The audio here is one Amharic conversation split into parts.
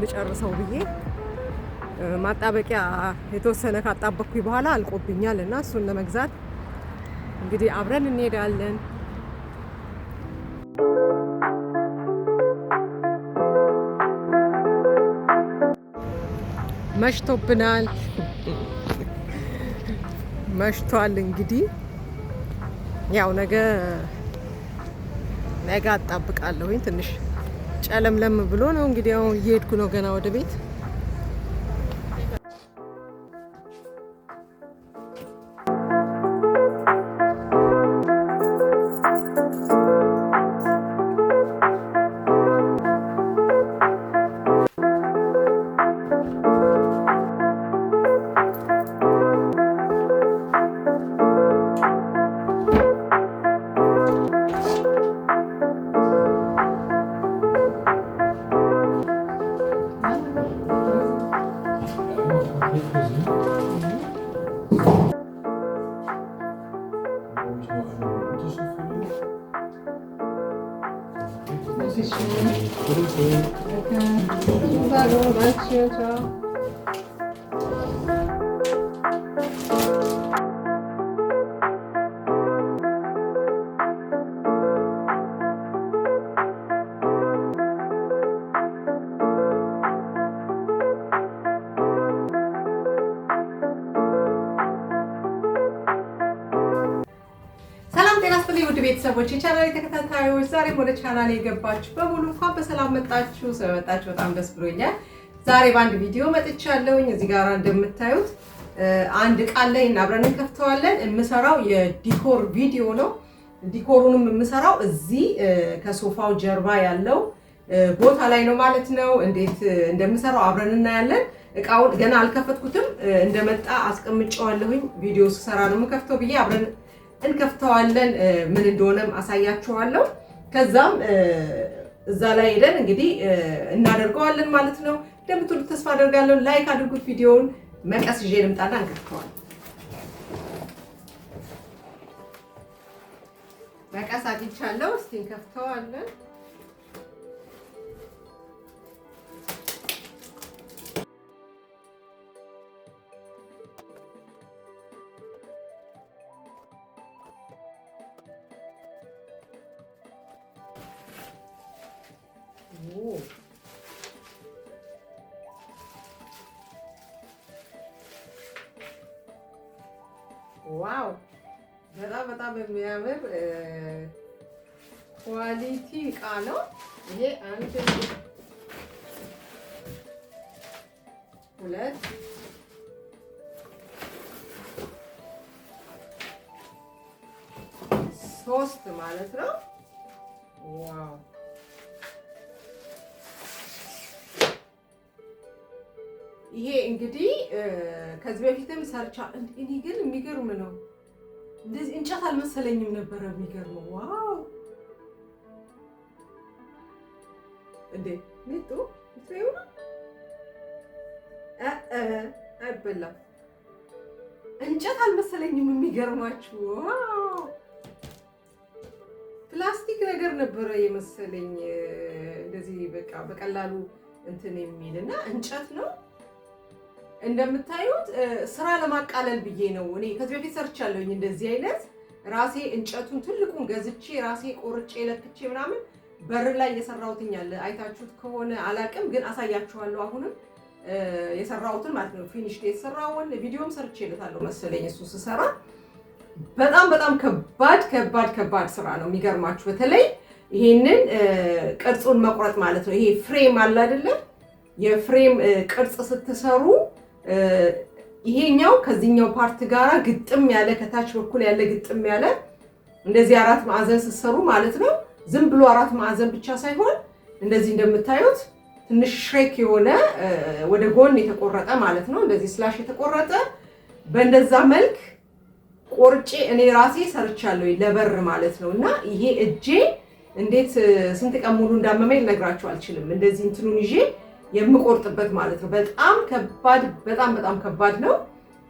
ልጨርሰው ብዬ ማጣበቂያ የተወሰነ ካጣበቅኩኝ በኋላ አልቆብኛል እና እሱን ለመግዛት እንግዲህ አብረን እንሄዳለን። መሽቶብናል፣ መሽቷል። እንግዲህ ያው ነገ አጣብቃለሁኝ። ትንሽ ጨለምለም ብሎ ነው እንግዲህ አሁን እየሄድኩ ነው ገና ወደ ቤት። ውድ ቤተሰቦች የቻናሌ ተከታታዮች ዛሬም ወደ ቻናሌ የገባችሁ በሙሉ እንኳን በሰላም መጣችሁ። ስለመጣችሁ በጣም ደስ ብሎኛል። ዛሬ በአንድ ቪዲዮ መጥቻለሁኝ። እዚህ ጋር እንደምታዩት አንድ ዕቃ ላይ አብረን እንከፍተዋለን። የምሰራው የዲኮር ቪዲዮ ነው። ዲኮሩንም የምሰራው እዚህ ከሶፋው ጀርባ ያለው ቦታ ላይ ነው ማለት ነው። እንዴት እንደምሰራው አብረን እናያለን። ዕቃውን ገና አልከፈትኩትም፣ እንደመጣ አስቀምጨዋለሁኝ። ቪዲዮ ስሰራ ነው የምከፍተው ብዬ አብረን እንከፍተዋለን። ምን እንደሆነም አሳያችኋለሁ። ከዛም እዛ ላይ ሄደን እንግዲህ እናደርገዋለን ማለት ነው። እንደምትወዱት ተስፋ አደርጋለሁ። ላይክ አድርጉት። ቪዲዮውን መቀስ ይዤ ልምጣና እንከፍተዋለን። መቀስ አግኝቻለሁ። እስቲ እንከፍተዋለን። ዋው በጣም የሚያምር ኳሊቲ ዕቃ ነው ይሄ። አንድ ሁለት ሶስት ማለት ነው። ዋው ይሄ እንግዲህ ከዚህ በፊትም ሰርቻ እኔ ግን የሚገርም ነው። እንደዚህ እንጨት አልመሰለኝም ነበረ። የሚገርመው ዋው እንዴ ሚጡ ይሄው አይበላም። እንጨት አልመሰለኝም። የሚገርማችሁ ዋው ፕላስቲክ ነገር ነበረ የመሰለኝ። እንደዚህ በቃ በቀላሉ እንትን የሚልና እንጨት ነው። እንደምታዩት ስራ ለማቃለል ብዬ ነው። እኔ ከዚህ በፊት ሰርቻለሁኝ እንደዚህ አይነት ራሴ እንጨቱን ትልቁን ገዝቼ ራሴ ቆርጬ ለክቼ ምናምን በር ላይ የሰራሁትኛል። አይታችሁት ከሆነ አላቅም፣ ግን አሳያችኋለሁ። አሁንም የሰራሁትን ማለት ነው። ፊኒሽ የተሰራውን ቪዲዮም ሰርቼለታለሁ መሰለኝ። እሱ ስሰራ በጣም ከባድ ስራ ነው። የሚገርማችሁ በተለይ ይሄንን ቅርጹን መቁረጥ ማለት ነው። ይሄ ፍሬም አለ አይደለም? የፍሬም ቅርጽ ስትሰሩ ይሄኛው ከዚህኛው ፓርት ጋራ ግጥም ያለ ከታች በኩል ያለ ግጥም ያለ እንደዚህ አራት ማዕዘን ስትሰሩ ማለት ነው። ዝም ብሎ አራት ማዕዘን ብቻ ሳይሆን እንደዚህ እንደምታዩት ትንሽ ሼክ የሆነ ወደ ጎን የተቆረጠ ማለት ነው። እንደዚህ ስላሽ የተቆረጠ በእንደዛ መልክ ቆርጬ እኔ ራሴ ሰርቻለሁ ለበር ማለት ነው። እና ይሄ እጄ እንዴት ስንት ቀን ሙሉ እንዳመመኝ ልነግራችሁ አልችልም። እንደዚህ እንትኑን ይዤ የምቆርጥበት ማለት ነው። በጣም ከባድ ነው።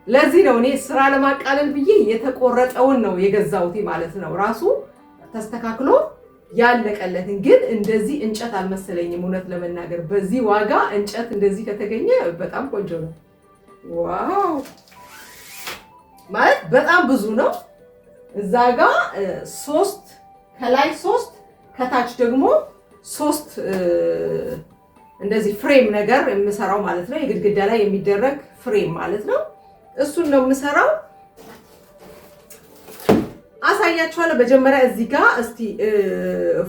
ለዚህ ነው እኔ ስራ ለማቃለል ብዬ የተቆረጠውን ነው የገዛሁት ማለት ነው። ራሱ ተስተካክሎ ያለቀለትን ግን እንደዚህ እንጨት አልመሰለኝም። እውነት ለመናገር በዚህ ዋጋ እንጨት እንደዚህ ከተገኘ በጣም ቆንጆ ነው። ዋው ማለት በጣም ብዙ ነው። እዛ ጋር 3 ከላይ 3 ከታች ደግሞ 3 እንደዚህ ፍሬም ነገር የምሰራው ማለት ነው። የግድግዳ ላይ የሚደረግ ፍሬም ማለት ነው። እሱን ነው የምሰራው። አሳያችኋለሁ። መጀመሪያ እዚህ ጋር እስቲ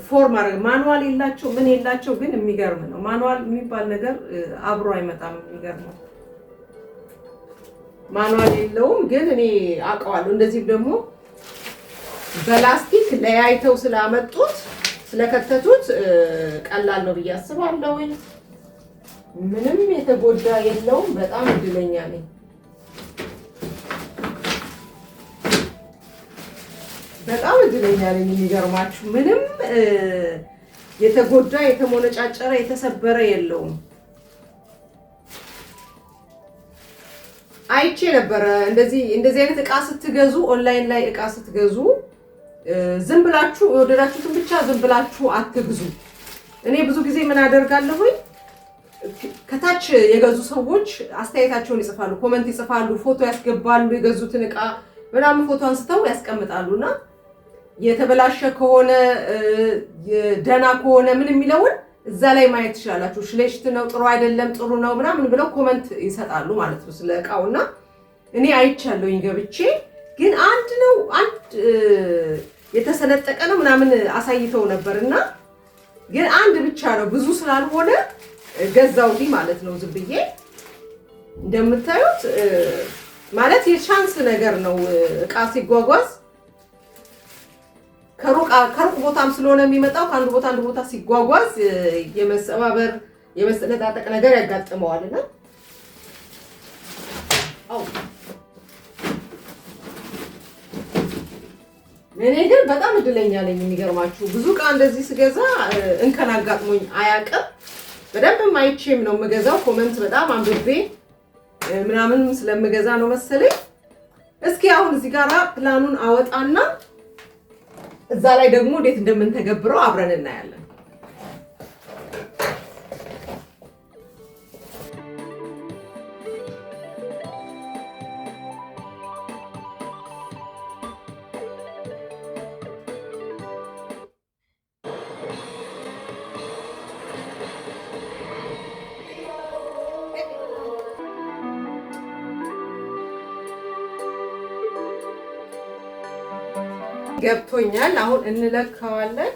ፎርም አድርገ ማኑዋል የላቸው ምን የላቸው ግን የሚገርም ነው። ማኑዋል የሚባል ነገር አብሮ አይመጣም። የሚገርም ነው። ማኑዋል የለውም ግን እኔ አውቀዋለሁ። እንደዚህ ደግሞ በላስቲክ ለያይተው ስላመጡት ስለከተቱት ቀላል ነው ብዬ አስባለሁ። ምንም የተጎዳ የለውም። በጣም እድለኛ ነኝ። በጣም እድለኛ ነኝ። የሚገርማችሁ ምንም የተጎዳ የተሞነጫጨረ የተሰበረ የለውም። አይቼ ነበረ እንደዚህ አይነት እቃ ስትገዙ ኦንላይን ላይ እቃ ስትገዙ ዝም ብላችሁ የወደዳችሁትን ብቻ ዝም ብላችሁ አትግዙ። እኔ ብዙ ጊዜ ምን አደርጋለሁኝ ከታች የገዙ ሰዎች አስተያየታቸውን ይጽፋሉ፣ ኮሜንት ይጽፋሉ፣ ፎቶ ያስገባሉ። የገዙትን እቃ ምናምን ፎቶ አንስተው ያስቀምጣሉና የተበላሸ ከሆነ ደና ከሆነ ምን የሚለውን እዛ ላይ ማየት ትችላላችሁ። ሽሌሽት ነው፣ ጥሩ አይደለም፣ ጥሩ ነው ምናምን ብለው ኮሜንት ይሰጣሉ ማለት ነው ስለ እቃውና እኔ አይቻለሁኝ ገብቼ። ግን አንድ የተሰነጠቀ ነው ምናምን አሳይተው ነበርና ግን አንድ ብቻ ነው ብዙ ስላልሆነ ገዛውልኝ ማለት ነው። ዝም ብዬ እንደምታዩት ማለት የቻንስ ነገር ነው። እቃ ሲጓጓዝ ከሩቅ ቦታም ስለሆነ የሚመጣው ከአንድ ቦታ አንድ ቦታ ሲጓጓዝ የመሰባበር የመሰነጣጠቅ ነገር ያጋጥመዋልና እኔ ግን በጣም እድለኛ ነኝ። የሚገርማችሁ ብዙ እቃ እንደዚህ ስገዛ እንከን አጋጥሞኝ አያውቅም። በደንብ አይቼም ነው የምገዛው። ኮሜንት በጣም አንብቤ ምናምን ስለምገዛ ነው መሰለኝ። እስኪ አሁን እዚህ ጋር ፕላኑን አወጣና እዛ ላይ ደግሞ እንዴት እንደምንተገብረው አብረን እናያለን። ገብቶኛል። አሁን እንለካዋለን።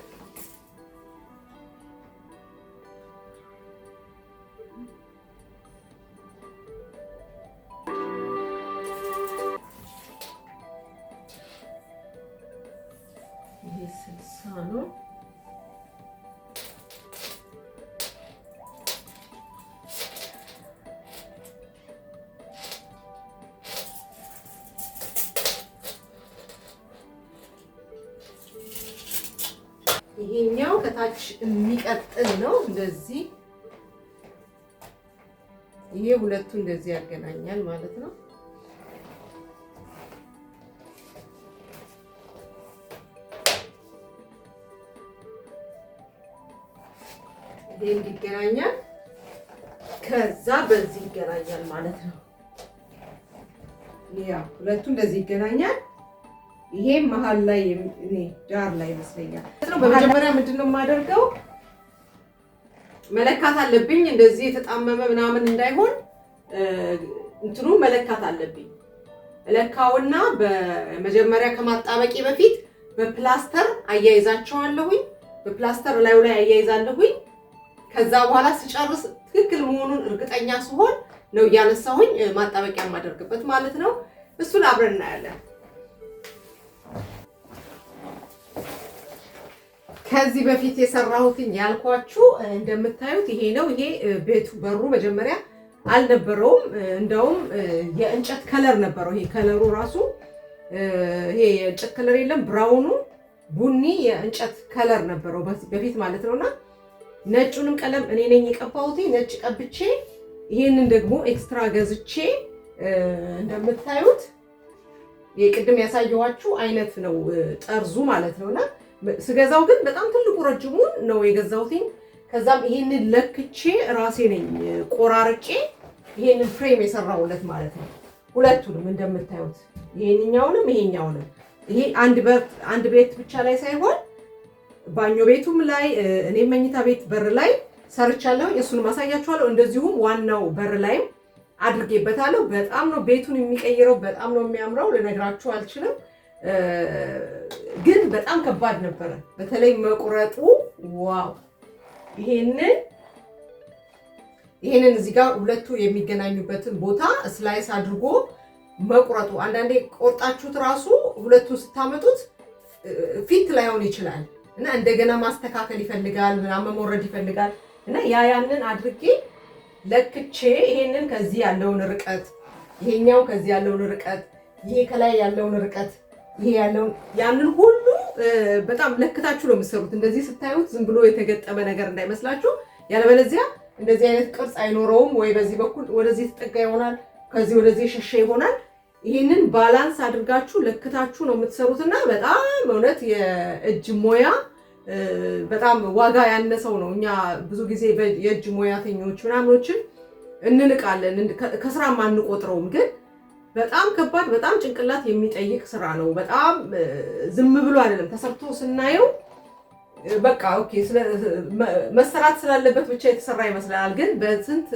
ይሄ 60 ነው። ይሄኛው ከታች የሚቀጥል ነው። እንደዚህ ይሄ ሁለቱ እንደዚህ ያገናኛል ማለት ነው። ይሄ እንዲገናኛል ከዛ በዚህ ይገናኛል ማለት ነው። ያ ሁለቱ እንደዚህ ይገናኛል። ይሄ መሃል ላይ እኔ ዳር ላይ ይመስለኛል። በመጀመሪያ ምንድነው የማደርገው መለካት አለብኝ። እንደዚህ የተጣመመ ምናምን እንዳይሆን እንትኑ መለካት አለብኝ። እለካውና በመጀመሪያ ከማጣበቂ በፊት በፕላስተር አያይዛቸዋለሁኝ። በፕላስተር ላዩ ላይ አያይዛለሁኝ። ከዛ በኋላ ሲጨርስ ትክክል መሆኑን እርግጠኛ ስሆን ነው እያነሳሁኝ ማጣበቂያ የማደርግበት ማለት ነው። እሱን አብረን እናያለን። ከዚህ በፊት የሰራሁትን ያልኳችሁ እንደምታዩት ይሄ ነው። ይሄ ቤቱ በሩ መጀመሪያ አልነበረውም። እንደውም የእንጨት ከለር ነበረው። ይሄ ከለሩ ራሱ ይሄ የእንጨት ከለር የለም፣ ብራውኑ ቡኒ የእንጨት ከለር ነበረው በፊት ማለት ነውና ነጩንም ቀለም እኔ ነኝ የቀባሁት። ነጭ ቀብቼ ይሄንን ደግሞ ኤክስትራ ገዝቼ እንደምታዩት የቅድም ያሳየኋችሁ አይነት ነው ጠርዙ ማለት ነውና ስገዛው ግን በጣም ትልቁ ረጅሙን ነው የገዛሁት። ከዛም ይሄንን ለክቼ ራሴ ነኝ ቆራርጬ ይሄንን ፍሬም የሰራሁለት ማለት ነው። ሁለቱንም እንደምታዩት ይሄንኛውንም ይሄኛውንም ይሄ አንድ ቤት ብቻ ላይ ሳይሆን ባኞ ቤቱም ላይ እኔ መኝታ ቤት በር ላይ ሰርቻለሁ። እሱንም አሳያችኋለሁ። እንደዚሁም ዋናው በር ላይም አድርጌበታለሁ። በጣም ነው ቤቱን የሚቀይረው። በጣም ነው የሚያምረው። ልነግራችሁ አልችልም። ግን በጣም ከባድ ነበረ። በተለይ መቁረጡ ዋው! ይሄንን እዚህ ጋር ሁለቱ የሚገናኙበትን ቦታ ስላይስ አድርጎ መቁረጡ አንዳንዴ ቆርጣችሁት ራሱ ሁለቱን ስታመጡት ፊት ላይሆን ይችላል እና እንደገና ማስተካከል ይፈልጋል ምናምን መሞረድ ይፈልጋል እና ያንን አድርጌ ለክቼ ይሄንን ከዚህ ያለውን ርቀት ይሄኛው ከዚህ ያለውን ርቀት ይሄ ከላይ ያለውን ርቀት ይሄ ያለውን ያንን ሁሉ በጣም ለክታችሁ ነው የምትሰሩት። እንደዚህ ስታዩት ዝም ብሎ የተገጠመ ነገር እንዳይመስላችሁ። ያለበለዚያ እንደዚህ አይነት ቅርጽ አይኖረውም። ወይ በዚህ በኩል ወደዚህ ተጠጋ ይሆናል፣ ከዚህ ወደዚህ ሸሸ ይሆናል። ይሄንን ባላንስ አድርጋችሁ ለክታችሁ ነው የምትሰሩትና በጣም እውነት የእጅ ሙያ በጣም ዋጋ ያነሰው ነው። እኛ ብዙ ጊዜ የእጅ ሙያተኞች ምናምኖችን እንንቃለን፣ ከስራም አንቆጥረውም። ግን በጣም ከባድ በጣም ጭንቅላት የሚጠይቅ ስራ ነው። በጣም ዝም ብሎ አይደለም ተሰርቶ ስናየው በቃ ኦኬ መሰራት ስላለበት ብቻ የተሰራ ይመስላል። ግን በስንት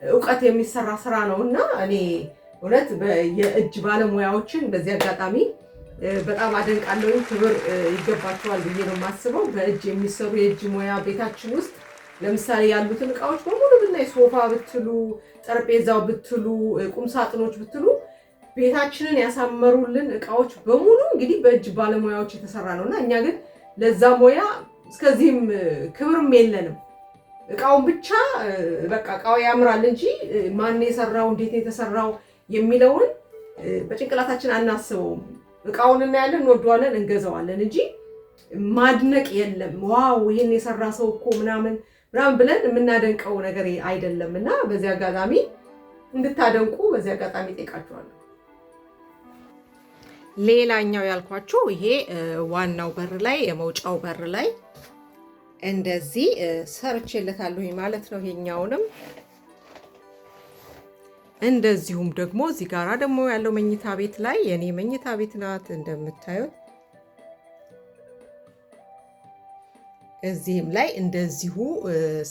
እውቀት የሚሰራ ስራ ነውና እኔ እውነት የእጅ ባለሙያዎችን በዚህ አጋጣሚ በጣም አደንቃለሁ። ክብር ይገባቸዋል ብዬ ነው የማስበው። በእጅ የሚሰሩ የእጅ ሙያ ቤታችን ውስጥ ለምሳሌ ያሉትን እቃዎች በሙሉ ብናይ ሶፋ ብትሉ፣ ጠረጴዛው ብትሉ፣ ቁም ሳጥኖች ብትሉ ቤታችንን ያሳመሩልን እቃዎች በሙሉ እንግዲህ በእጅ ባለሙያዎች የተሰራ ነውና እኛ ግን ለዛ ሙያ እስከዚህም ክብርም የለንም። እቃውን ብቻ በቃ እቃው ያምራል እንጂ ማን የሰራው እንዴት የተሰራው የሚለውን በጭንቅላታችን አናስበውም። እቃውን እናያለን፣ እንወደዋለን፣ እንገዛዋለን እንጂ ማድነቅ የለም። ዋው ይሄን የሰራ ሰው እኮ ምናምን ብለን የምናደንቀው ነገር አይደለም እና በዚህ አጋጣሚ እንድታደንቁ በዚህ አጋጣሚ ጠይቃችኋለሁ። ሌላኛው ያልኳችሁ ይሄ ዋናው በር ላይ የመውጫው በር ላይ እንደዚህ ሰርቼለታለሁ ማለት ነው። ይሄኛውንም እንደዚሁም ደግሞ እዚህ ጋራ ደግሞ ያለው መኝታ ቤት ላይ የኔ መኝታ ቤት ናት እንደምታዩት። እዚህም ላይ እንደዚሁ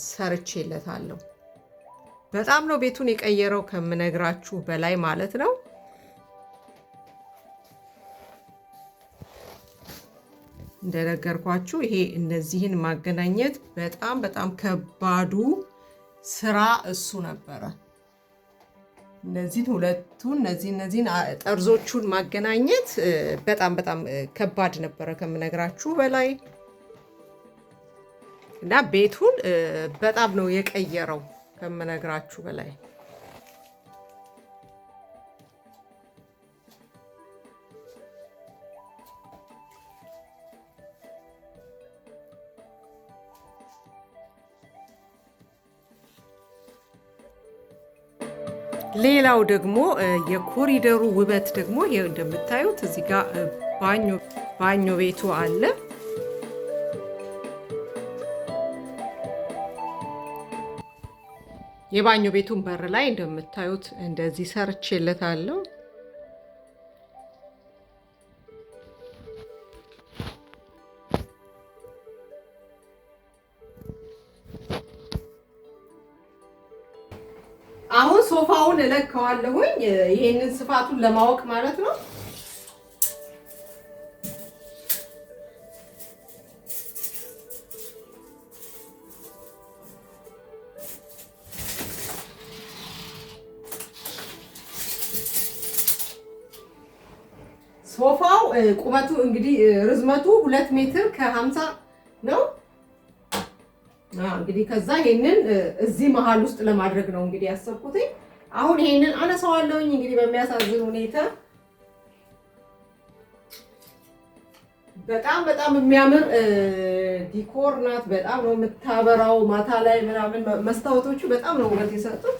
ሰርቼለታለሁ። በጣም ነው ቤቱን የቀየረው ከምነግራችሁ በላይ ማለት ነው። እንደነገርኳችሁ ይሄ እነዚህን ማገናኘት በጣም ከባዱ ስራ እሱ ነበረ። እነዚህን ጠርዞቹን ማገናኘት በጣም ከባድ ነበረ ከምነግራችሁ በላይ እና ቤቱን በጣም ነው የቀየረው ከምነግራችሁ በላይ። ሌላው ደግሞ የኮሪደሩ ውበት ደግሞ ይሄ እንደምታዩት እዚህ ጋር ባኞ ቤቱ አለ። የባኞ ቤቱን በር ላይ እንደምታዩት እንደዚህ ሰርቼለታለሁ። አሁን ሶፋውን እለካዋለሁኝ ይሄንን ስፋቱን ለማወቅ ማለት ነው። ሶፋው ቁመቱ እንግዲህ ርዝመቱ 2 ሜትር ከ50 ነው። እንግዲህ ከዛ ይሄንን እዚህ መሃል ውስጥ ለማድረግ ነው እንግዲህ ያሰብኩት። አሁን ይሄንን አነሳዋለሁኝ እንግዲህ በሚያሳዝን ሁኔታ በጣም የሚያምር ዲኮር ናት። በጣም ነው የምታበራው። ማታ ላይ ምናምን መስታወቶቹ በጣም ነው ውበት የሰጡት።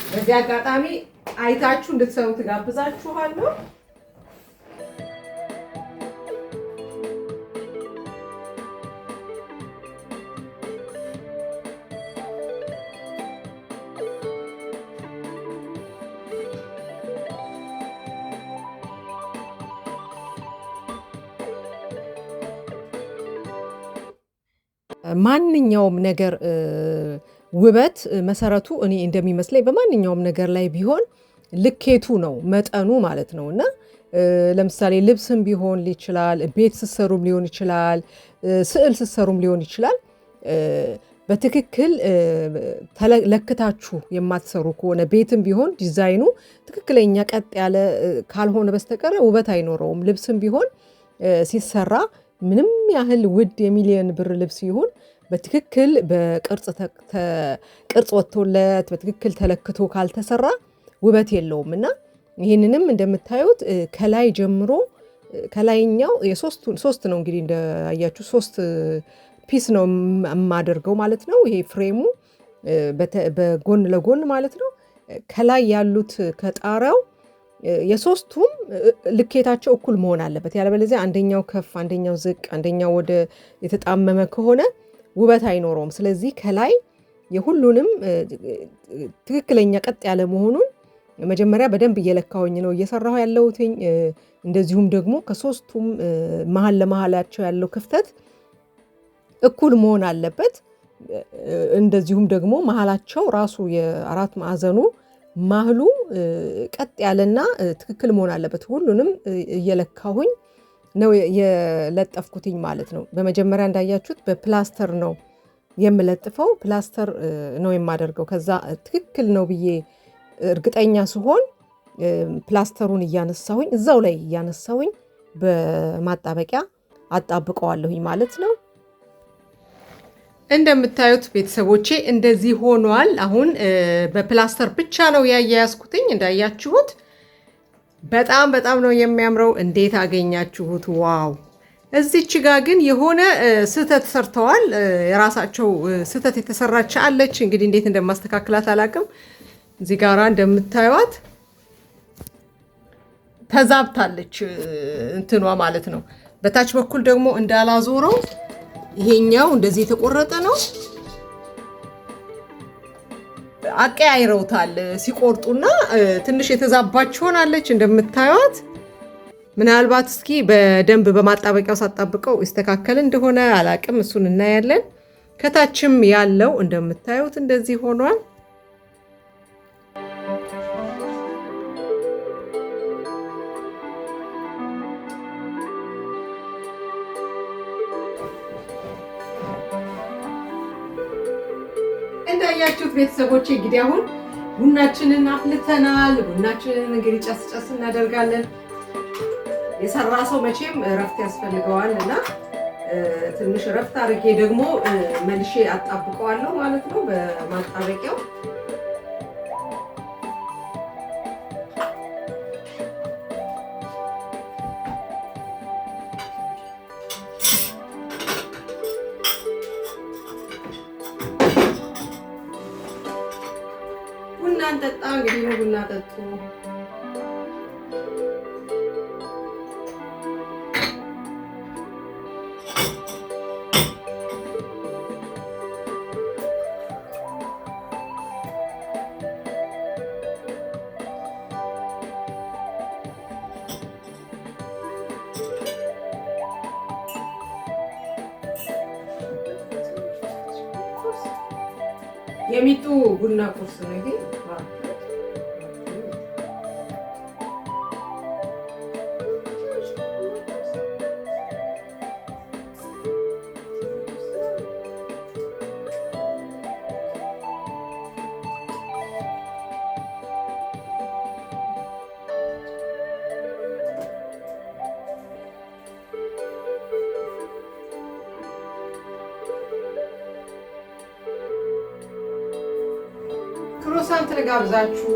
በዚህ አጋጣሚ አይታችሁ እንድትሰሩ ትጋብዛችኋለሁ። ማንኛውም ነገር ውበት መሰረቱ እኔ እንደሚመስለኝ በማንኛውም ነገር ላይ ቢሆን ልኬቱ ነው መጠኑ ማለት ነው። እና ለምሳሌ ልብስም ቢሆን ይችላል፣ ቤት ስትሰሩም ሊሆን ይችላል፣ ስዕል ስትሰሩም ሊሆን ይችላል። በትክክል ለክታችሁ የማትሰሩ ከሆነ ቤትም ቢሆን ዲዛይኑ ትክክለኛ ቀጥ ያለ ካልሆነ በስተቀር ውበት አይኖረውም። ልብስም ቢሆን ሲሰራ ምንም ያህል ውድ የሚሊዮን ብር ልብስ ይሁን በትክክል ቅርጽ ወጥቶለት በትክክል ተለክቶ ካልተሰራ ውበት የለውም። እና ይህንንም እንደምታዩት ከላይ ጀምሮ ከላይኛው ሶስት ነው እንግዲህ እንዳያችሁ 3 ፒስ ነው የማደርገው ማለት ነው። ይሄ ፍሬሙ በጎን ለጎን ማለት ነው። ከላይ ያሉት ከጣሪያው የሶስቱም ልኬታቸው እኩል መሆን አለበት። ያለበለዚያ አንደኛው ከፍ አንደኛው ዝቅ አንደኛው ወደ የተጣመመ ከሆነ ውበት አይኖረውም። ስለዚህ ከላይ የሁሉንም ትክክለኛ ቀጥ ያለ መሆኑን መጀመሪያ በደንብ እየለካሁኝ ነው እየሰራሁ ያለሁትኝ። እንደዚሁም ደግሞ ከሶስቱም መሀል ለመሀላቸው ያለው ክፍተት እኩል መሆን አለበት። እንደዚሁም ደግሞ መሀላቸው ራሱ የአራት ማዕዘኑ ማህሉ ቀጥ ያለና ትክክል መሆን አለበት። ሁሉንም እየለካሁኝ ነው የለጠፍኩትኝ ማለት ነው። በመጀመሪያ እንዳያችሁት በፕላስተር ነው የምለጥፈው። ፕላስተር ነው የማደርገው። ከዛ ትክክል ነው ብዬ እርግጠኛ ስሆን ፕላስተሩን እያነሳሁኝ እዛው ላይ እያነሳሁኝ በማጣበቂያ አጣብቀዋለሁኝ ማለት ነው። እንደምታዩት ቤተሰቦቼ እንደዚህ ሆኗል። አሁን በፕላስተር ብቻ ነው ያያያዝኩትኝ እንዳያችሁት። በጣም በጣም ነው የሚያምረው። እንዴት አገኛችሁት? ዋው! እዚች ጋር ግን የሆነ ስህተት ሰርተዋል። የራሳቸው ስህተት የተሰራች አለች። እንግዲህ እንዴት እንደማስተካክላት አላውቅም። እዚህ ጋራ እንደምታዩት ተዛብታለች እንትኗ ማለት ነው። በታች በኩል ደግሞ እንዳላዞረው ይሄኛው እንደዚህ የተቆረጠ ነው። አቀያይረውታል ሲቆርጡና ትንሽ የተዛባች ሆናለች እንደምታዩት። ምናልባት እስኪ በደንብ በማጣበቂያው ሳጣብቀው ይስተካከል እንደሆነ አላቅም። እሱን እናያለን። ከታችም ያለው እንደምታዩት እንደዚህ ሆኗል። እንዳያችሁት ቤተሰቦቼ እንግዲህ አሁን ቡናችንን አፍልተናል። ቡናችንን እንግዲህ ጨስ ጨስ እናደርጋለን። የሰራ ሰው መቼም እረፍት ያስፈልገዋል እና ትንሽ እረፍት አድርጌ ደግሞ መልሼ አጣብቀዋለሁ ማለት ነው በማጣበቂያው። ቡና እንጠጣ እንግዲህ ነው። ቡና ጠጡ። የሚጡ ቡና ቁርስ ነው ይሄ። ክሮሳንት ልጋብዛችሁ።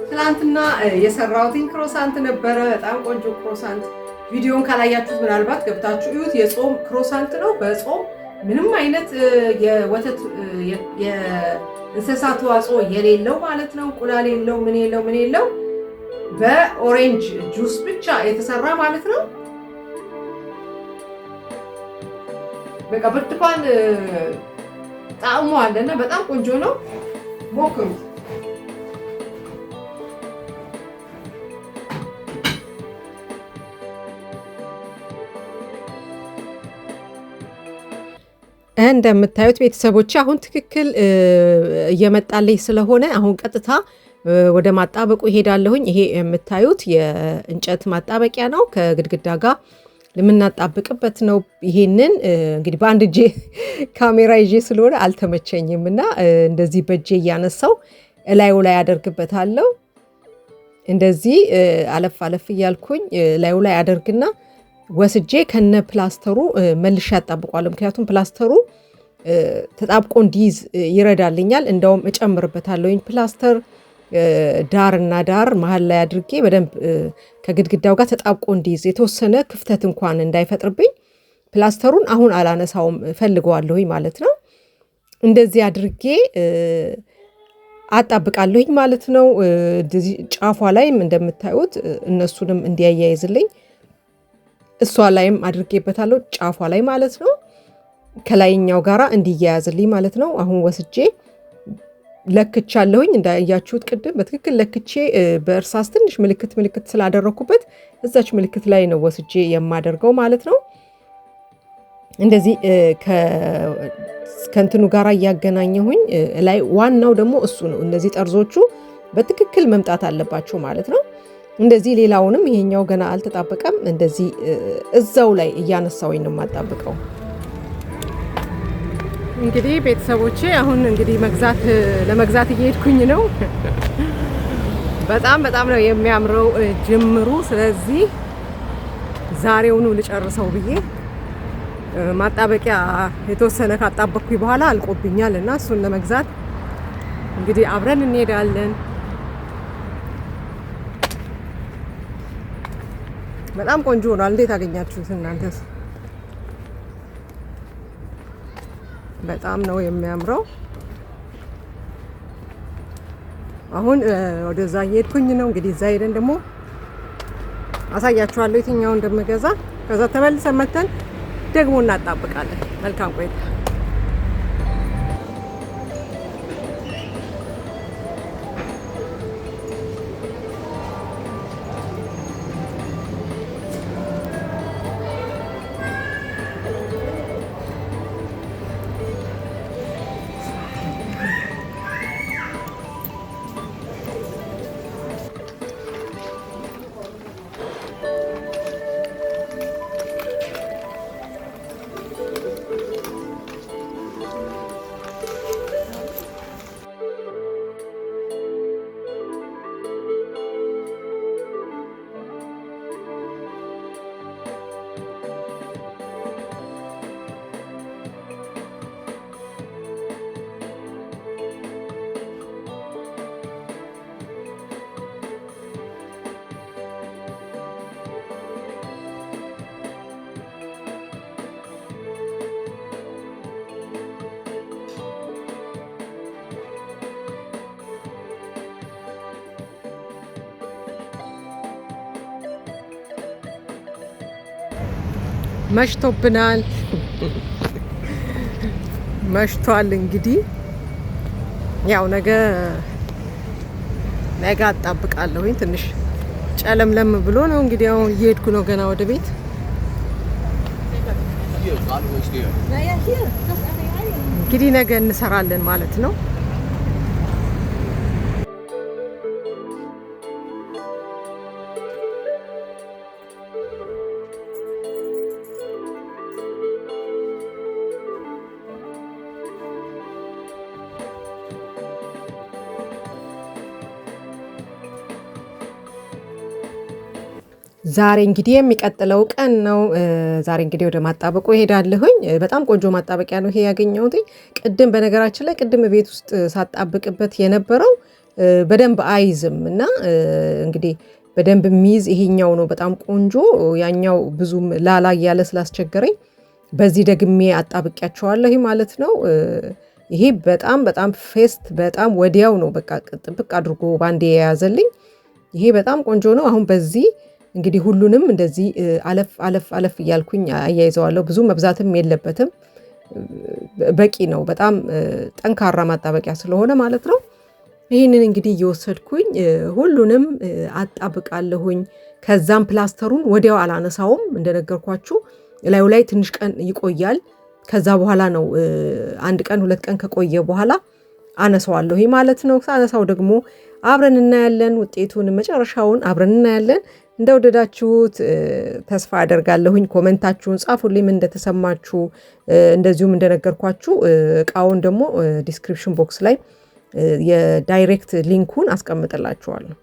ትናንትና የሰራሁትኝ ክሮሳንት ነበረ። በጣም ቆንጆ ክሮሳንት። ቪዲዮን ካላያችሁት ምናልባት ገብታችሁ እዩት። የጾም ክሮሳንት ነው። በጾም ምንም አይነት የወተት የእንስሳት ተዋጽኦ የሌለው ማለት ነው። እንቁላል የለው፣ ምን የለው በኦሬንጅ ጁስ ብቻ የተሰራ ማለት ነው። በቃ ብርቱካን ጣዕሙ አለና በጣም ቆንጆ ነው። ሞክሩ። እንደምታዩት ቤተሰቦች አሁን ትክክል እየመጣልኝ ስለሆነ አሁን ቀጥታ ወደ ማጣበቁ እሄዳለሁኝ። ይሄ የምታዩት የእንጨት ማጣበቂያ ነው፣ ከግድግዳ ጋር ለምናጣብቅበት ነው። ይሄንን እንግዲህ በአንድ እጄ ካሜራ ይዤ ስለሆነ አልተመቸኝም እና እንደዚህ በእጄ እያነሳው ላዩ ላይ አደርግበታለሁ። እንደዚህ አለፍ አለፍ እያልኩኝ ላዩ ላይ አደርግና ወስጄ ከነ ፕላስተሩ መልሼ ያጣብቋለሁ። ምክንያቱም ፕላስተሩ ተጣብቆ እንዲይዝ ይረዳልኛል። እንደውም እጨምርበታለሁኝ ፕላስተር ዳርና ዳር መሀል ላይ አድርጌ በደንብ ከግድግዳው ጋር ተጣብቆ እንዲይዝ የተወሰነ ክፍተት እንኳን እንዳይፈጥርብኝ ፕላስተሩን አሁን አላነሳውም፣ ፈልገዋለሁኝ ማለት ነው። እንደዚህ አድርጌ አጣብቃለሁኝ ማለት ነው። እንደዚህ ጫፏ ላይም እንደምታዩት እነሱንም እንዲያያይዝልኝ እሷ ላይም አድርጌበታለሁ፣ ጫፏ ላይ ማለት ነው። ከላይኛው ጋራ እንዲያያዝልኝ ማለት ነው። አሁን ወስጄ ለክቻለሁኝ። እንዳያችሁት ቅድም በትክክል ለክቼ በእርሳስ ትንሽ ምልክት ስላደረኩበት እዛች ምልክት ላይ ነው ወስጄ የማደርገው ማለት ነው። እንደዚህ ከእንትኑ ጋራ እያገናኘሁኝ ላይ ዋናው ደግሞ እሱ ነው። እነዚህ ጠርዞቹ በትክክል መምጣት አለባቸው ማለት ነው። እንደዚህ ሌላውንም ይሄኛው ገና አልተጣበቀም። እንደዚህ እዛው ላይ እያነሳውኝ ነው የማጣብቀው። እንግዲህ ቤተሰቦቼ አሁን እንግዲህ ለመግዛት እየሄድኩኝ ነው። በጣም ነው የሚያምረው ጅምሩ። ስለዚህ ዛሬውኑ ልጨርሰው ብዬ ማጣበቂያ የተወሰነ ካጣበቅኩኝ በኋላ አልቆብኛል እና እሱን ለመግዛት እንግዲህ አብረን እንሄዳለን። በጣም ቆንጆ ሆኗል። እንዴት አገኛችሁት እናንተስ? በጣም ነው የሚያምረው። አሁን ወደዛ እየሄድኩኝ ነው። እንግዲህ እዛ ሄደን ደግሞ አሳያችኋለሁ የትኛውን እንደምገዛ። ከዛ ተመልሰን መተን ደግሞ እናጣብቃለን። መልካም ቆይታ። መሽቶብናል። መሽቷል። እንግዲህ ያው ነገ አጣብቃለሁኝ። ትንሽ ጨለምለም ብሎ ነው እንግዲህ አሁን እየሄድኩ ነው ገና ወደ ቤት። እንግዲህ ነገ እንሰራለን ማለት ነው። ዛሬ እንግዲህ የሚቀጥለው ቀን ነው። ዛሬ እንግዲህ ወደ ማጣበቁ እሄዳለሁኝ። በጣም ቆንጆ ማጣበቂያ ነው ይሄ ያገኘሁት። ቅድም በነገራችን ላይ ቅድም ቤት ውስጥ ሳጣብቅበት የነበረው በደንብ አይዝም እና እንግዲህ በደንብ የሚይዝ ይሄኛው ነው በጣም ቆንጆ። ያኛው ብዙም ላላ እያለ ስላስቸገረኝ በዚህ ደግሜ አጣብቂያቸዋለሁ ማለት ነው። ይሄ በጣም ፌስት በጣም ወዲያው ነው በቃ ጥብቅ አድርጎ ባንዴ የያዘልኝ። ይሄ በጣም ቆንጆ ነው። አሁን በዚህ እንግዲህ ሁሉንም እንደዚህ አለፍ እያልኩኝ አያይዘዋለሁ። ብዙ መብዛትም የለበትም፣ በቂ ነው። በጣም ጠንካራ ማጣበቂያ ስለሆነ ማለት ነው። ይህንን እንግዲህ እየወሰድኩኝ ሁሉንም አጣብቃለሁኝ። ከዛም ፕላስተሩን ወዲያው አላነሳውም፣ እንደነገርኳችሁ ላዩ ላይ ትንሽ ቀን ይቆያል። ከዛ በኋላ ነው አንድ ቀን 2 ቀን ከቆየ በኋላ አነሳዋለሁ ማለት ነው። ሳነሳው ደግሞ አብረን እናያለን፣ ውጤቱን መጨረሻውን አብረን እናያለን። እንደወደዳችሁት ተስፋ አደርጋለሁኝ። ኮመንታችሁን ጻፉልኝ እንደተሰማችሁ። እንደዚሁም እንደነገርኳችሁ እቃውን ደግሞ ዲስክሪፕሽን ቦክስ ላይ የዳይሬክት ሊንኩን አስቀምጥላችኋለሁ።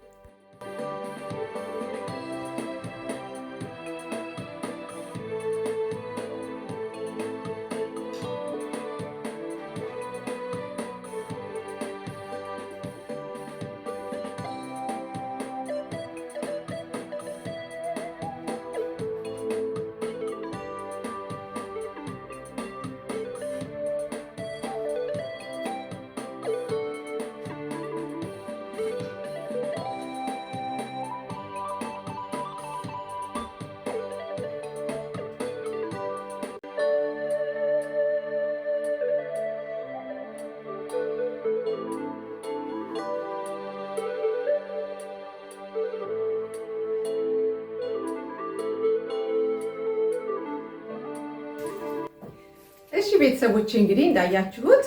እሺ ቤተሰቦቼ እንግዲህ እንዳያችሁት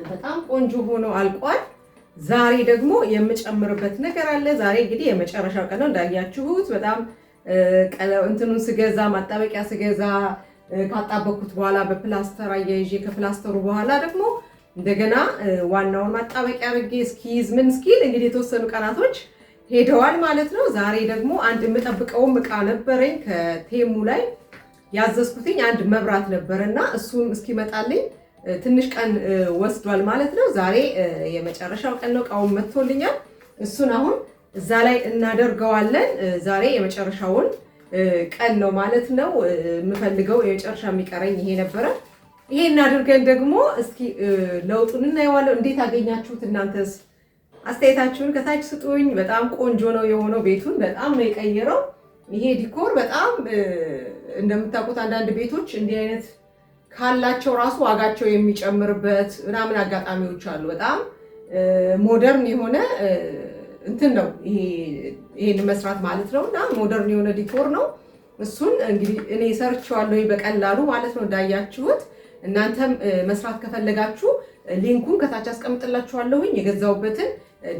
በጣም ቆንጆ ሆኖ አልቋል። ዛሬ ደግሞ የምጨምርበት ነገር አለ። ዛሬ እንግዲህ የመጨረሻው ቀን ነው። እንዳያችሁት በጣም እንትኑን ስገዛ ማጣበቂያ ስገዛ ካጣበኩት በኋላ በፕላስተር አያይዤ ከፕላስተሩ በኋላ ደግሞ እንደገና ዋናውን ማጣበቂያ አድርጌ እስኪይዝ ምን እስኪል እንግዲህ የተወሰኑ ቀናቶች ሄደዋል ማለት ነው። ዛሬ ደግሞ አንድ የምጠብቀውም እቃ ነበረኝ ከቴሙ ላይ ያዘዝኩትኝ አንድ መብራት ነበርና እሱም እስኪመጣልኝ ትንሽ ቀን ወስዷል ማለት ነው። ዛሬ የመጨረሻው ቀን ነው። እቃውን መጥቶልኛል። እሱን አሁን እዛ ላይ እናደርገዋለን። ዛሬ የመጨረሻውን ቀን ነው ማለት ነው። የምፈልገው የመጨረሻ የሚቀረኝ ይሄ ነበረ። ይሄን አድርገን ደግሞ እስኪ ለውጡን እናየዋለን። እንዴት አገኛችሁት? እናንተስ አስተያየታችሁን ከታች ስጡኝ። በጣም ቆንጆ ነው የሆነው። ቤቱን በጣም ነው የቀየረው። ይሄ ዲኮር በጣም እንደምታውቁት አንዳንድ ቤቶች እንዲህ አይነት ካላቸው ራሱ ዋጋቸው የሚጨምርበት ምናምን አጋጣሚዎች አሉ። በጣም ሞደርን የሆነ እንትን ነው ይሄን መስራት ማለት ነው። እና ሞደርን የሆነ ዲኮር ነው። እሱን እንግዲህ እኔ ሰርቼዋለሁ በቀላሉ ማለት ነው። እንዳያችሁት እናንተም መስራት ከፈለጋችሁ ሊንኩን ከታች አስቀምጥላችኋለሁኝ። የገዛውበትን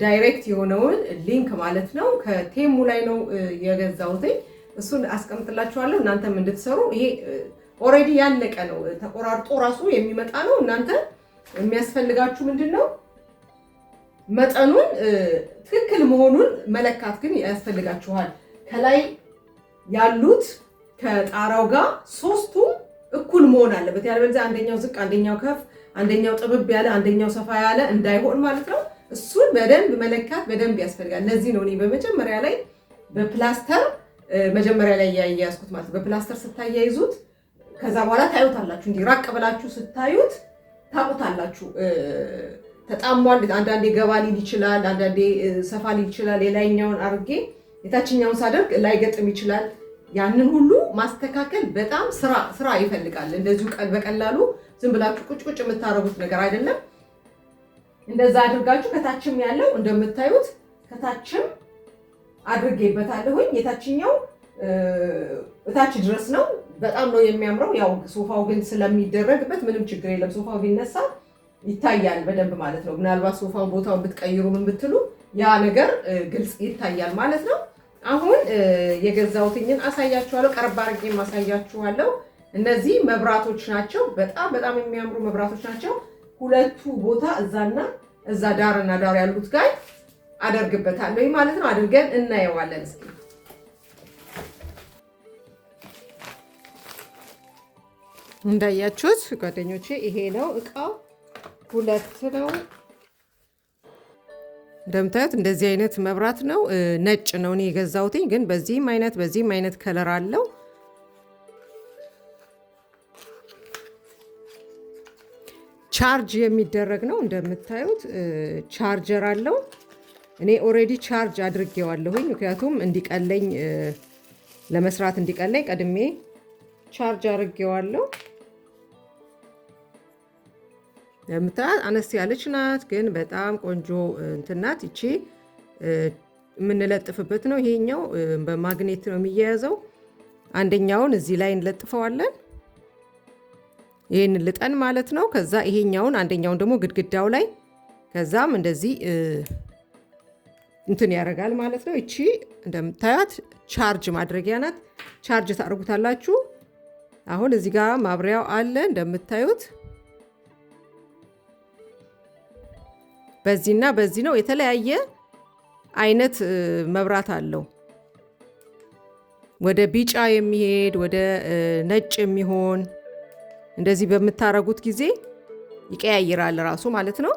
ዳይሬክት የሆነውን ሊንክ ማለት ነው። ከቴሙ ላይ ነው የገዛሁት። እሱን አስቀምጥላችኋለሁ እናንተም እንድትሰሩ። ይሄ ኦልሬዲ ያለቀ ነው፣ ተቆራርጦ ራሱ የሚመጣ ነው። እናንተ የሚያስፈልጋችሁ ምንድን ነው? መጠኑን ትክክል መሆኑን መለካት ግን ያስፈልጋችኋል። ከላይ ያሉት ከጣራው ጋር ሶስቱም እኩል መሆን አለበት። ያለበለዚያ አንደኛው ዝቅ፣ አንደኛው ከፍ፣ አንደኛው ጥብብ ያለ፣ አንደኛው ሰፋ ያለ እንዳይሆን ማለት ነው። እሱን በደንብ መለካት በደንብ ያስፈልጋል። ለዚህ ነው እኔ በመጀመሪያ ላይ በፕላስተር መጀመሪያ ላይ ያያያዝኩት ማለት ነው። በፕላስተር ስታያይዙት ከዛ በኋላ ታዩታላችሁ። እንዲህ ራቅ ብላችሁ ስታዩት ታውቁታላችሁ። ተጣሟል። አንዳንዴ ገባ ሊል ይችላል፣ አንዳንዴ ሰፋ ሊል ይችላል። የላይኛውን አድርጌ የታችኛውን ሳደርግ ላይገጥም ይችላል። ያንን ሁሉ ማስተካከል በጣም ስራ ይፈልጋል። እንደዚሁ በቀላሉ ዝም ብላችሁ ቁጭ ቁጭ የምታረጉት ነገር አይደለም። እንደዛ አድርጋችሁ ከታችም ያለው እንደምታዩት ከታችም አድርጌበታለሁኝ። የታችኛው እታች ድረስ ነው። በጣም ነው የሚያምረው። ያው ሶፋው ግን ስለሚደረግበት ምንም ችግር የለም። ሶፋው ቢነሳ ይታያል በደንብ ማለት ነው። ምናልባት ሶፋው ቦታውን ብትቀይሩ ምን ብትሉ ያ ነገር ግልጽ ይታያል ማለት ነው። አሁን የገዛሁትኝን አሳያችኋለሁ። ቀረብ አድርጌ ማሳያችኋለሁ። እነዚህ መብራቶች ናቸው። በጣም በጣም የሚያምሩ መብራቶች ናቸው። ሁለቱ ቦታ እዛና እዛ ዳርና ዳር ያሉት ጋር አደርግበታለሁ ማለት ነው። አድርገን እናየዋለን እስኪ። እንዳያችሁት ጓደኞቼ ይሄ ነው እቃው። ሁለት ነው እንደምታዩት። እንደዚህ አይነት መብራት ነው። ነጭ ነው እኔ የገዛሁት፣ ግን በዚህም አይነት ከለር አለው። ቻርጅ የሚደረግ ነው። እንደምታዩት ቻርጀር አለው። እኔ ኦልሬዲ ቻርጅ አድርጌዋለሁኝ፣ ምክንያቱም እንዲቀለኝ ለመስራት እንዲቀለኝ ቀድሜ ቻርጅ አድርጌዋለሁ። የምታዩት አነስ ያለች ናት፣ ግን በጣም ቆንጆ እንትን ናት። ይቺ የምንለጥፍበት ነው። ይሄኛው በማግኔት ነው የሚያያዘው። አንደኛውን እዚህ ላይ እንለጥፈዋለን። ይሄን ልጠን ማለት ነው። ከዛ ይሄኛውን አንደኛውን ደግሞ ግድግዳው ላይ ከዛም እንደዚህ እንትን ያደርጋል ማለት ነው። እቺ እንደምታዩት ቻርጅ ማድረጊያ ናት። ቻርጅ ታደርጉታላችሁ። አሁን እዚህ ጋር ማብሪያው አለ እንደምታዩት። በዚህና በዚህ ነው። የተለያየ አይነት መብራት አለው። ወደ ቢጫ የሚሄድ ወደ ነጭ የሚሆን እንደዚህ በምታረጉት ጊዜ ይቀያይራል ራሱ ማለት ነው።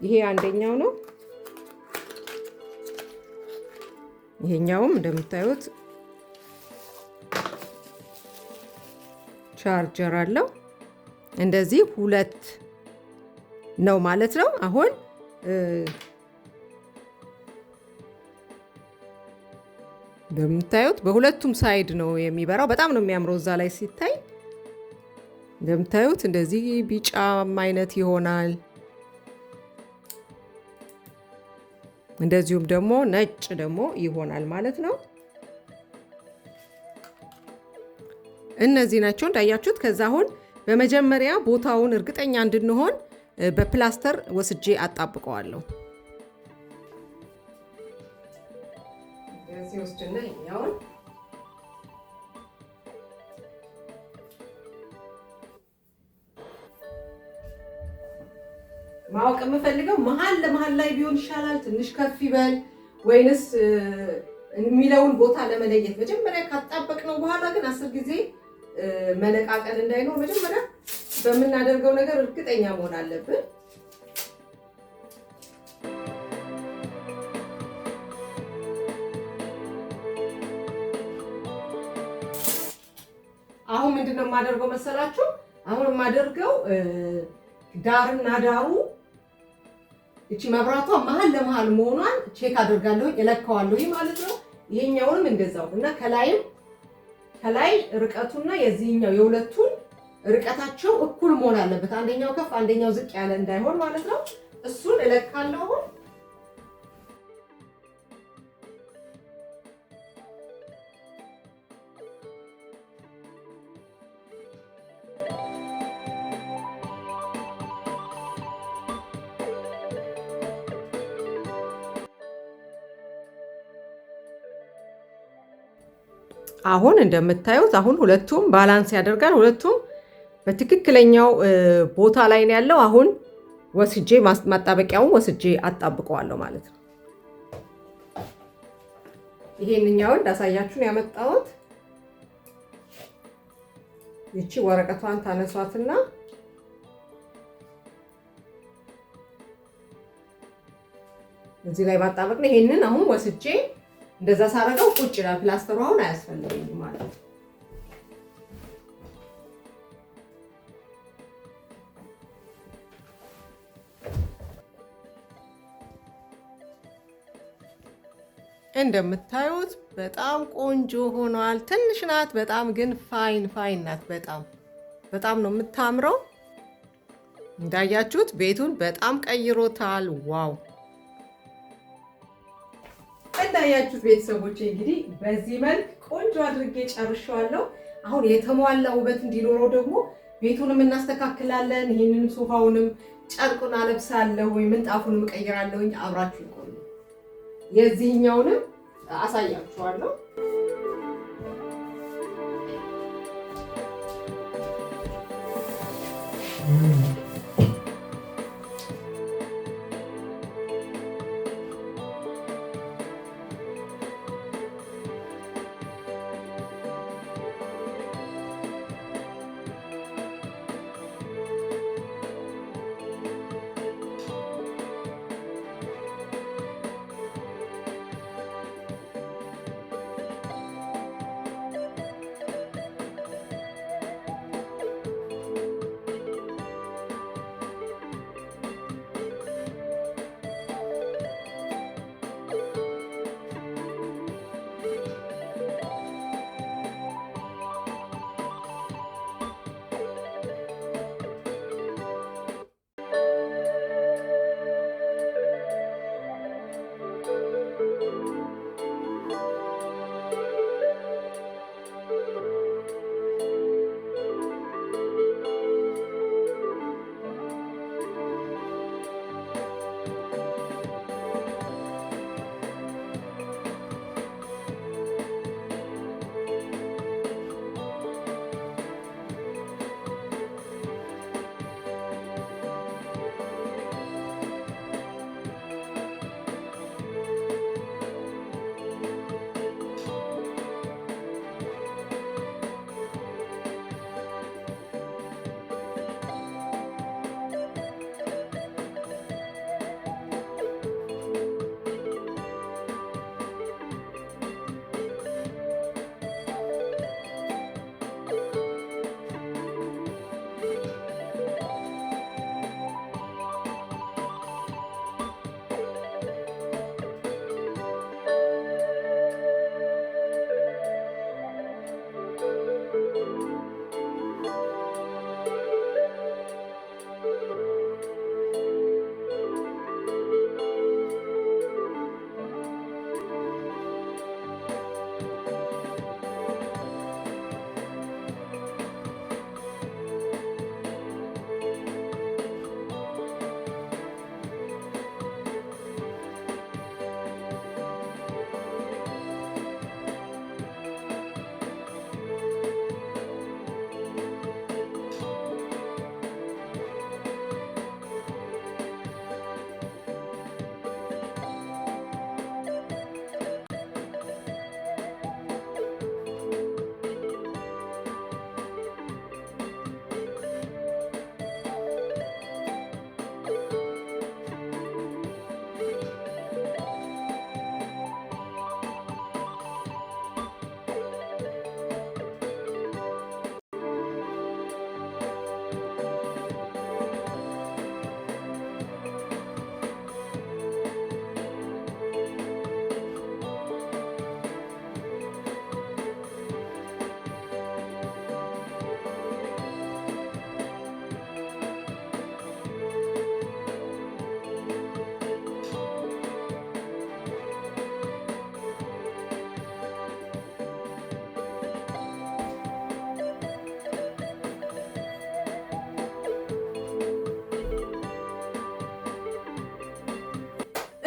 ይሄ አንደኛው ነው። ይሄኛውም እንደምታዩት ቻርጀር አለው። እንደዚህ ሁለት ነው ማለት ነው። አሁን እንደምታዩት በሁለቱም ሳይድ ነው የሚበራው። በጣም ነው የሚያምረው እዛ ላይ ሲታይ። እንደምታዩት እንደዚህ ቢጫም አይነት ይሆናል። እንደዚሁም ደግሞ ነጭ ደግሞ ይሆናል ማለት ነው። እነዚህ ናቸው እንዳያችሁት። ከዛ አሁን በመጀመሪያ ቦታውን እርግጠኛ እንድንሆን በፕላስተር ወስጄ አጣብቀዋለሁ። እዚህ ወስድና ይሄኛውን ማወቅ የምፈልገው መሀል ለመሀል ላይ ቢሆን ይሻላል፣ ትንሽ ከፍ ይበል ወይንስ የሚለውን ቦታ ለመለየት መጀመሪያ ካጣበቅነው በኋላ ግን 10 ጊዜ መነቃቀል እንዳይኖር መጀመሪያ በምናደርገው ነገር እርግጠኛ መሆን አለብን። አሁን ምንድነው የማደርገው መሰላችሁ? አሁን የማደርገው ዳርና ዳሩ እቺ መብራቷ መሀል ለመሀል መሆኗን ቼክ አደርጋለሁ፣ እለካዋለሁ ማለት ነው። ይሄኛውንም እንደዛው እና ከላይ ርቀቱና የዚህኛው የሁለቱን ርቀታቸው እኩል መሆን አለበት። አንደኛው ከፍ አንደኛው ዝቅ ያለ እንዳይሆን ማለት ነው። እሱን እለካለሁ። አሁን እንደምታዩት አሁን ሁለቱም ባላንስ ያደርጋል። ሁለቱም በትክክለኛው ቦታ ላይ ነው ያለው። አሁን ወስጄ ማጣበቂያውን ወስጄ አጣብቀዋለሁ ማለት ነው። ይሄንኛውን እንዳሳያችሁን ያመጣሁት ይቺ ወረቀቷን ታነሷትና እዚህ ላይ ማጣበቅ ነው። ይሄንን አሁን ወስጄ እንደዛ ሳረገው ቁጭ ይላል። ፕላስተሩ አሁን አያስፈልገኝም ማለት ነው። እንደምታዩት በጣም ቆንጆ ሆኗል። ትንሽ ናት በጣም ግን ፋይን ናት። በጣም ነው የምታምረው። እንዳያችሁት ቤቱን በጣም ቀይሮታል። ዋው! እንዳያችሁት ቤተሰቦቼ እንግዲህ በዚህ መልክ ቆንጆ አድርጌ ጨርሼዋለሁ። አሁን የተሟላ ውበት እንዲኖረው ደግሞ ቤቱንም እናስተካክላለን። ይህንን ሶፋውንም ጨርቁን አለብሳለሁ ወይ ምንጣፉንም እቀይራለሁ። አብራችሁ ይቆዩ። የዚህኛውንም አሳያችኋለሁ።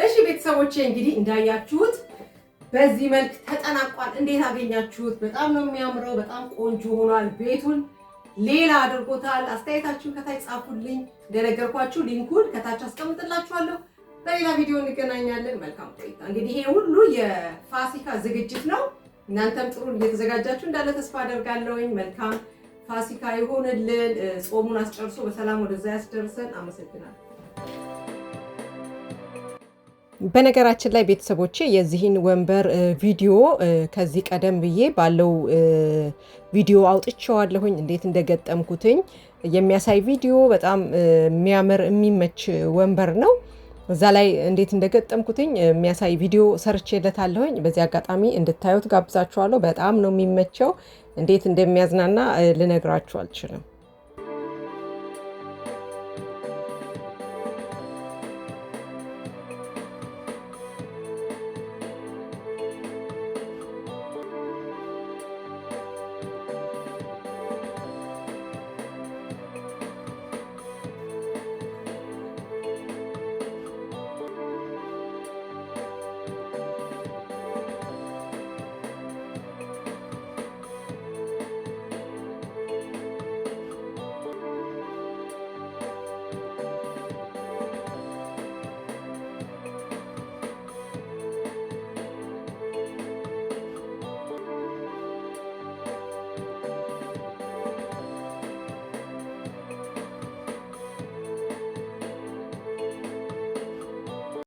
እሺ ቤተሰቦቼ እንግዲህ እንዳያችሁት በዚህ መልክ ተጠናቋል። እንዴት አገኛችሁት? በጣም ነው የሚያምረው። በጣም ቆንጆ ሆኗል። ቤቱን ሌላ አድርጎታል። አስተያየታችሁን ከታች ጻፉልኝ። እንደነገርኳችሁ ሊንኩን ከታች አስቀምጥላችኋለሁ። በሌላ ቪዲዮ እንገናኛለን። መልካም ቆይታ። እንግዲህ ይሄ ሁሉ የፋሲካ ዝግጅት ነው። እናንተም ጥሩ እየተዘጋጃችሁ እንዳለ ተስፋ አደርጋለሁኝ። መልካም ፋሲካ ይሆንልን። ጾሙን አስጨርሶ በሰላም ወደዛ ያስደርሰን። አመሰግናለሁ። በነገራችን ላይ ቤተሰቦቼ የዚህን ወንበር ቪዲዮ ከዚህ ቀደም ብዬ ባለው ቪዲዮ አውጥቼዋለሁኝ እንዴት እንደገጠምኩትኝ የሚያሳይ ቪዲዮ። በጣም የሚያምር የሚመች ወንበር ነው። እዛ ላይ እንዴት እንደገጠምኩትኝ የሚያሳይ ቪዲዮ ሰርቼለታለሁኝ። በዚህ አጋጣሚ እንድታዩት ጋብዛችኋለሁ። በጣም ነው የሚመቸው። እንዴት እንደሚያዝናና ልነግራችሁ አልችልም።